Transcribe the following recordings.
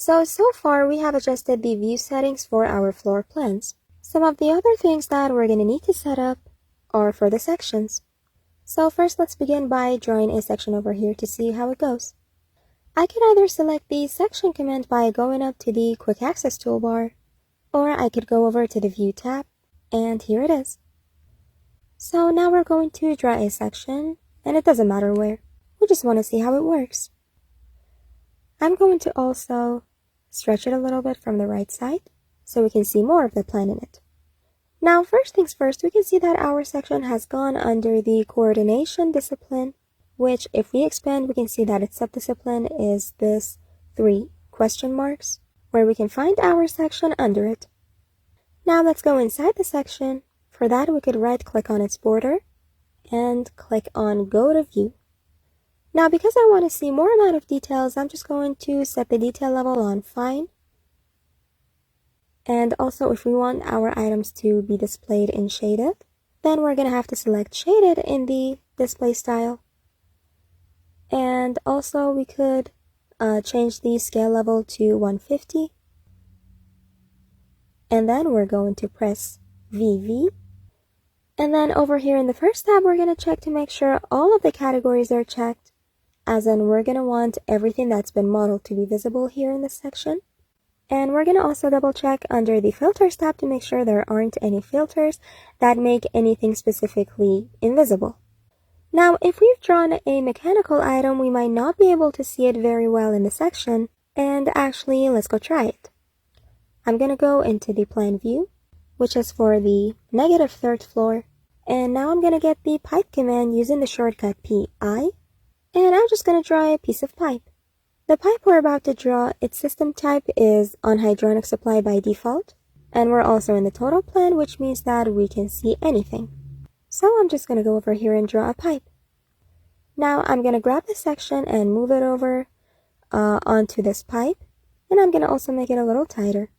So far we have adjusted the view settings for our floor plans. Some of the other things that we're going to need to set up are for the sections. So first let's begin by drawing a section over here to see how it goes. I could either select the section command by going up to the quick access toolbar, or I could go over to the view tab, and here it is. So now we're going to draw a section, and it doesn't matter where. We just want to see how it works. I'm going to also stretch it a little bit from the right side so we can see more of the plan in it. Now, first things first, we can see that our section has gone under the coordination discipline, which if we expand, we can see that its subdiscipline is this 3 question marks, where we can find our section under it. Now let's go inside the section. For that, we could right-click on its border and click on Go to View. Now, because I want to see more amount of details, I'm just going to set the detail level on Fine. And also, if we want our items to be displayed in Shaded, then we're going to have to select Shaded in the display style. And also, we could change the scale level to 150. And then we're going to press VV. And then over here in the first tab, we're going to check to make sure all of the categories are checked. As in, we're going to want everything that's been modeled to be visible here in this section. And we're going to also double check under the Filters tab to make sure there aren't any filters that make anything specifically invisible. Now, if we've drawn a mechanical item, we might not be able to see it very well in the section. And actually, let's go try it. I'm going to go into the plan view, which is for the -3rd floor. And now I'm going to get the pipe command using the shortcut PI. And I'm just going to draw a piece of pipe. The pipe we're about to draw, its system type is on hydronic supply by default. And we're also in the total plan, which means that we can see anything. So I'm just going to go over here and draw a pipe. Now I'm going to grab this section and move it over onto this pipe. And I'm going to also make it a little tighter.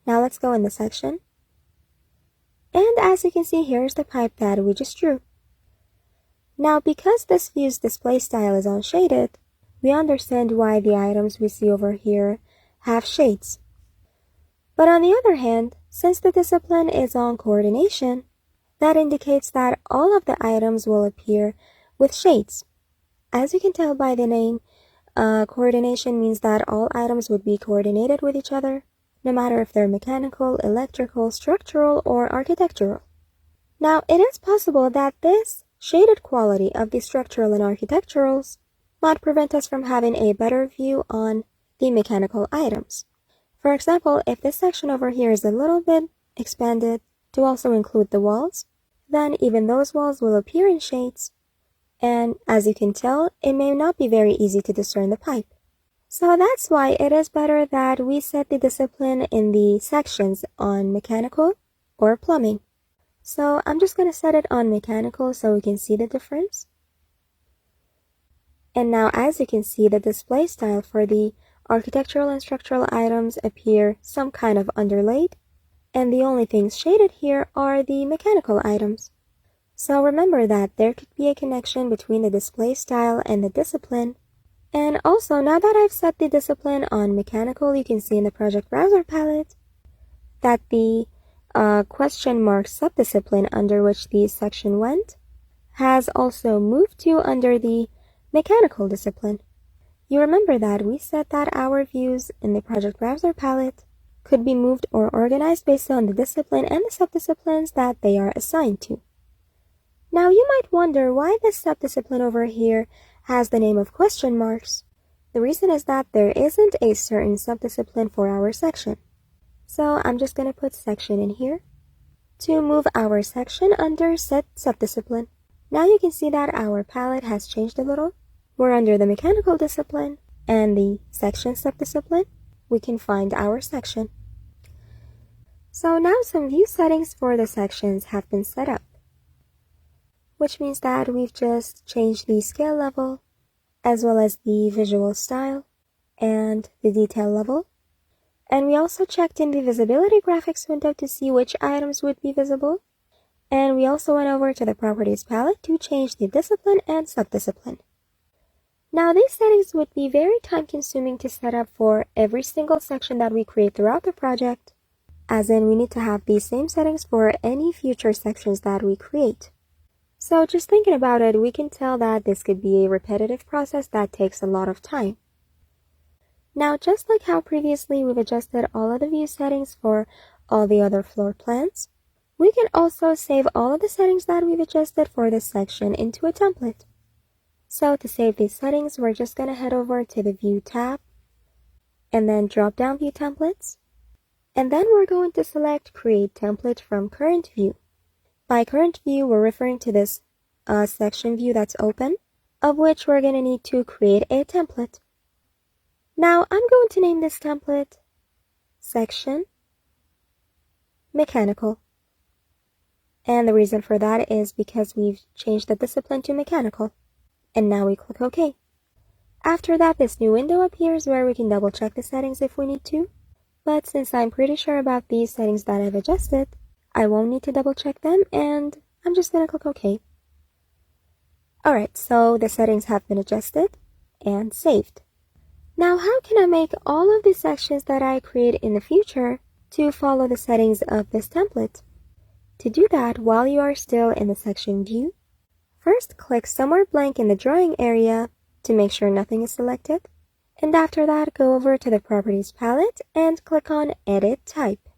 Now let's go in the section. And as you can see, here's the pipe that we just drew. Now, because this view's display style is on Shaded, we understand why the items we see over here have shades. But on the other hand, since the discipline is on coordination, that indicates that all of the items will appear with shades. As you can tell by the name, coordination means that all items would be coordinated with each other, no matter if they're mechanical, electrical, structural, or architectural. Now, it is possible that this shaded quality of the structural and architecturals might prevent us from having a better view on the mechanical items. For example, if this section over here is a little bit expanded to also include the walls, then even those walls will appear in shades. And as you can tell, it may not be very easy to discern the pipe. So that's why it is better that we set the discipline in the sections on mechanical or plumbing. So I'm just going to set it on mechanical so we can see the difference. And now as you can see, the display style for the architectural and structural items appear some kind of underlaid. And the only things shaded here are the mechanical items. So remember that there could be a connection between the display style and the discipline. And also, now that I've set the discipline on mechanical, you can see in the project browser palette that the question mark subdiscipline under which the section went has also moved to under the mechanical discipline. You remember that we said that our views in the project browser palette could be moved or organized based on the discipline and the subdisciplines that they are assigned to. Now you might wonder why this subdiscipline over here has the name of question marks. The reason is that there isn't a certain subdiscipline for our section. So I'm just going to put section in here to move our section under set subdiscipline. Now you can see that our palette has changed a little. We're under the mechanical discipline and the section subdiscipline. We can find our section. So now some view settings for the sections have been set up, which means that we've just changed the scale level as well as the visual style and the detail level. And we also checked in the visibility graphics window to see which items would be visible. And we also went over to the properties palette to change the discipline and subdiscipline. Now these settings would be very time consuming to set up for every single section that we create throughout the project, as in we need to have these same settings for any future sections that we create. So just thinking about it, we can tell that this could be a repetitive process that takes a lot of time. Now, just like how previously we've adjusted all of the view settings for all the other floor plans, we can also save all of the settings that we've adjusted for this section into a template. So to save these settings, we're just going to head over to the View tab, and then drop down View Templates, and then we're going to select Create Template from Current View. By Current View, we're referring to this section view that's open, of which we're going to need to create a template. Now, I'm going to name this template Section Mechanical. And the reason for that is because we've changed the discipline to Mechanical. And now we click OK. After that, this new window appears where we can double check the settings if we need to. But since I'm pretty sure about these settings that I've adjusted, I won't need to double check them, and I'm just going to click OK. Alright, so the settings have been adjusted and saved. Now, how can I make all of the sections that I create in the future to follow the settings of this template? To do that, while you are still in the section view, first click somewhere blank in the drawing area to make sure nothing is selected, and after that, go over to the Properties palette and click on Edit Type.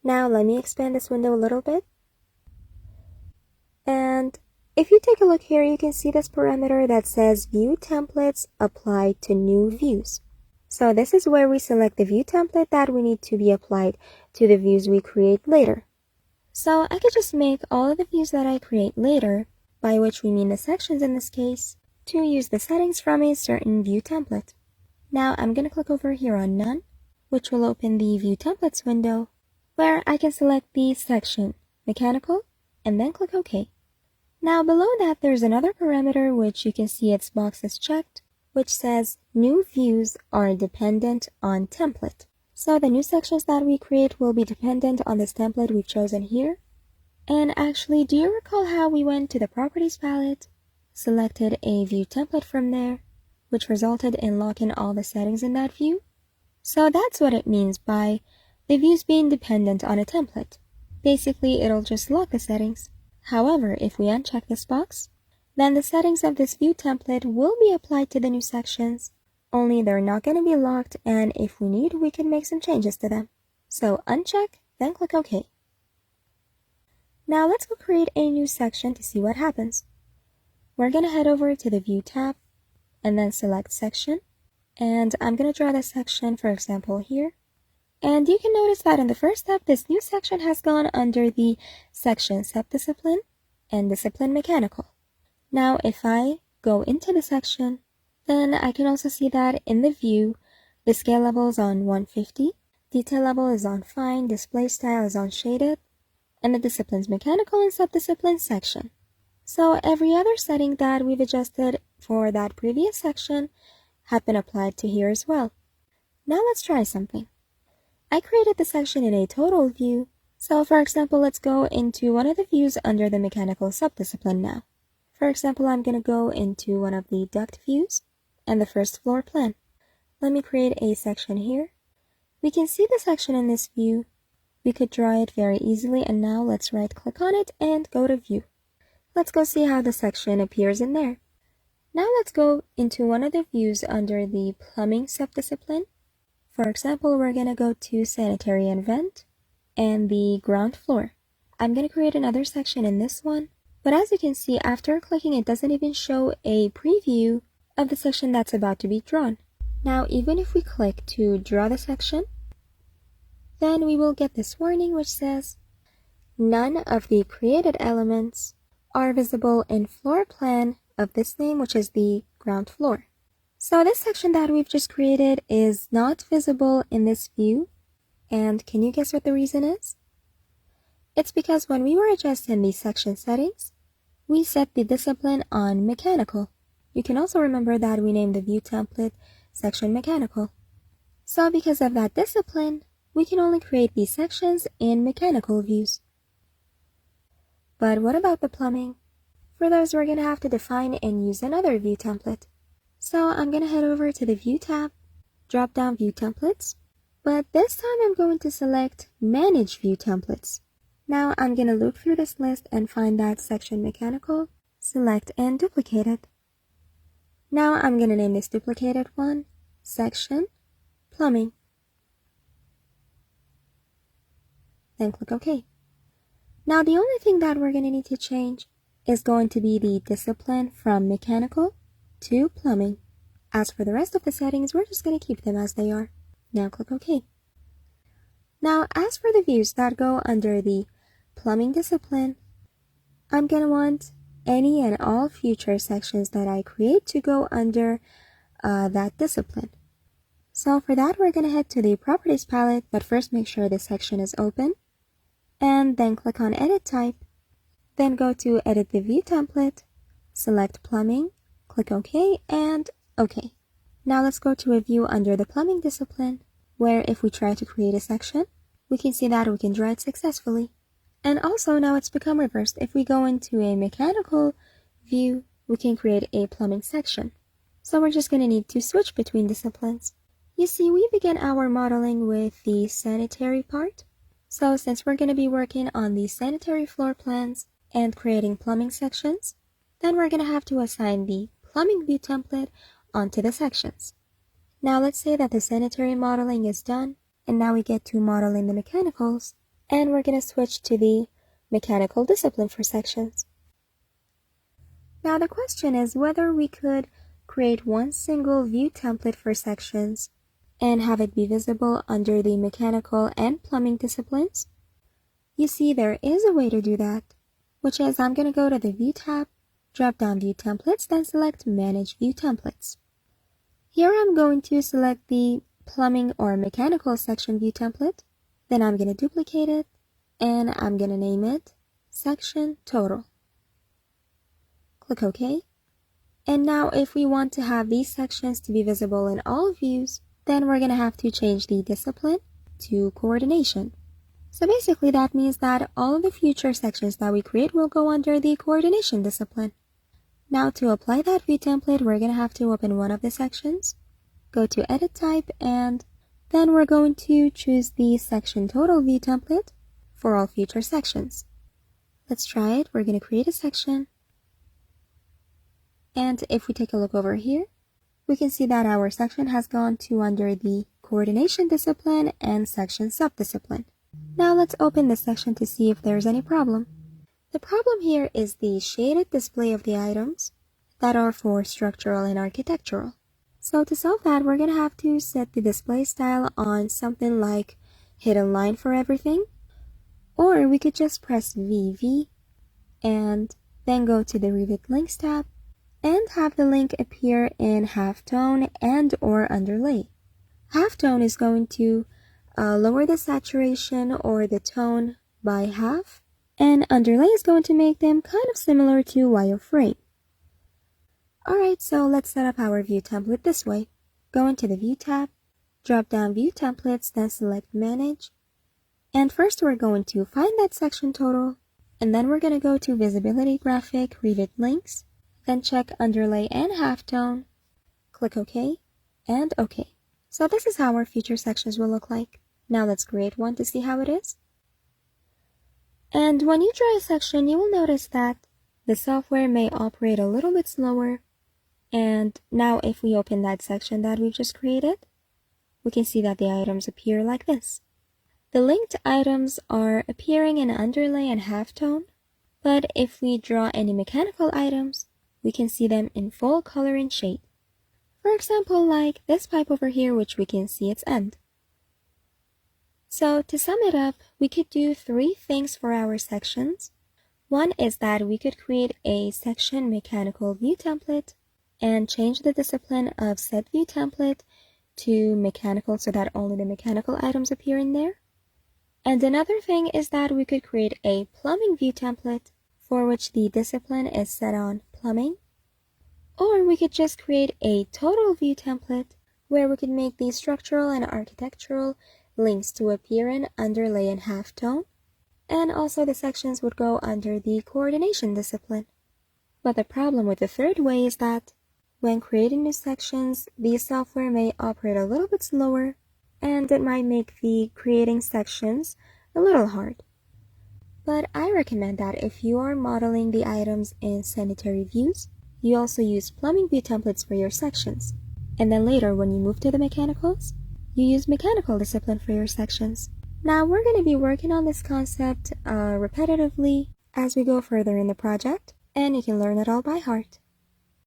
Now, let me expand this window a little bit. And if you take a look here, you can see this parameter that says View Templates Apply to New Views. So this is where we select the view template that we need to be applied to the views we create later. So I could just make all of the views that I create later, by which we mean the sections in this case, to use the settings from a certain view template. Now I'm going to click over here on None, which will open the View Templates window, where I can select the section Mechanical, and then click OK. Now below that, there's another parameter which you can see its box is checked, which says New Views are dependent on template. So the new sections that we create will be dependent on this template we've chosen here. And actually, do you recall how we went to the Properties palette, selected a view template from there, which resulted in locking all the settings in that view? So that's what it means by the views being dependent on a template. Basically, it'll just lock the settings. However, if we uncheck this box, then the settings of this view template will be applied to the new sections, only they're not going to be locked, and if we need, we can make some changes to them. So uncheck, then click OK. Now let's go create a new section to see what happens. We're going to head over to the View tab, and then select Section, and I'm going to draw the section, for example, here. And you can notice that in the first step, this new section has gone under the section Subdiscipline and Discipline Mechanical. Now, if I go into the section, then I can also see that in the view, the scale level is on 150, detail level is on Fine, display style is on Shaded, and the disciplines Mechanical and Subdiscipline section. So every other setting that we've adjusted for that previous section have been applied to here as well. Now let's try something. I created the section in a total view, so for example, let's go into one of the views under the Mechanical Subdiscipline now. For example, I'm going to go into one of the duct views and the first floor plan. Let me create a section here. We can see the section in this view. We could draw it very easily, and now let's right click on it and go to View. Let's go see how the section appears in there. Now let's go into one of the views under the Plumbing Subdiscipline. For example, we're going to go to Sanitary and Vent and the ground floor. I'm going to create another section in this one, but as you can see, after clicking, it doesn't even show a preview of the section that's about to be drawn. Now, even if we click to draw the section, then we will get this warning which says, none of the created elements are visible in floor plan of this name, which is the ground floor. So this section that we've just created is not visible in this view, and can you guess what the reason is? It's because when we were adjusting the section settings, we set the discipline on Mechanical. You can also remember that we named the view template Section Mechanical. So because of that discipline, we can only create these sections in Mechanical views. But what about the plumbing? For those, we're going to have to define and use another view template. So I'm going to head over to the View tab, drop down View Templates, but this time I'm going to select Manage View Templates. Now I'm going to look through this list and find that section Mechanical, select and duplicate it. Now I'm going to name this duplicated one Section Plumbing. Then click OK. Now the only thing that we're going to need to change is going to be the discipline from Mechanical to Plumbing. As for the rest of the settings, we're just going to keep them as they are. Now click OK. Now as for the views that go under the Plumbing discipline, I'm going to want any and all future sections that I create to go under that discipline. So for that, we're going to head to the Properties palette, but first make sure this section is open, and then click on Edit Type, then go to Edit the View Template, select Plumbing, click OK, and OK. Now let's go to a view under the Plumbing discipline, where if we try to create a section, we can see that we can draw it successfully. And also now it's become reversed. If we go into a Mechanical view, we can create a Plumbing section. So we're just going to need to switch between disciplines. You see, we begin our modeling with the sanitary part. So since we're going to be working on the sanitary floor plans and creating plumbing sections, then we're going to have to assign the Plumbing view template onto the sections. Now let's say that the sanitary modeling is done, and now we get to modeling the mechanicals, and we're going to switch to the Mechanical discipline for sections. Now the question is whether we could create one single view template for sections and have it be visible under the Mechanical and Plumbing disciplines. You see, there is a way to do that, which is I'm going to go to the View tab, drop down View Templates, then select Manage View Templates. Here I'm going to select the Plumbing or Mechanical section view template, then I'm going to duplicate it, and I'm going to name it Section Total. Click OK. And now if we want to have these sections to be visible in all views, then we're going to have to change the discipline to Coordination. So basically that means that all of the future sections that we create will go under the Coordination discipline. Now to apply that view template, we're going to have to open one of the sections, go to Edit Type, and then we're going to choose the Section Total view template for all future sections. Let's try it. We're going to create a section. And if we take a look over here, we can see that our section has gone to under the Coordination discipline and Section Subdiscipline. Now let's open this section to see if there's any problem. The problem here is the shaded display of the items that are for structural and architectural. So to solve that, we're going to have to set the display style on something like hidden line for everything, or we could just press VV and then go to the Revit Links tab and have the link appear in halftone and or underlay. Halftone is going to lower the saturation or the tone by half, and underlay is going to make them kind of similar to wireframe. Alright, so let's set up our view template this way. Go into the View tab, drop down View Templates, then select Manage. And first we're going to find that section total, and then we're going to go to Visibility Graphic, Revit Links, then check Underlay and Halftone, click OK, and OK. So this is how our future sections will look like. Now let's create one to see how it is. And when you draw a section, you will notice that the software may operate a little bit slower. And now if we open that section that we've just created, we can see that the items appear like this. The linked items are appearing in underlay and halftone, but if we draw any mechanical items, we can see them in full color and shade. For example, like this pipe over here, which we can see its end. So to sum it up, we could do 3 things for our sections. One is that we could create a section mechanical view template and change the discipline of said view template to mechanical so that only the mechanical items appear in there. And another thing is that we could create a plumbing view template for which the discipline is set on plumbing. Or we could just create a total view template where we could make the structural and architectural links to appear in underlay and halftone. And also the sections would go under the coordination discipline. But the problem with the third way is that When creating new sections, the software may operate a little bit slower, and it might make the creating sections a little hard. But I recommend that if you are modeling the items in sanitary views, you also use plumbing view templates for your sections. And then later, when you move to the mechanicals, you use mechanical discipline for your sections. Now we're going to be working on this concept repetitively as we go further in the project, and you can learn it all by heart.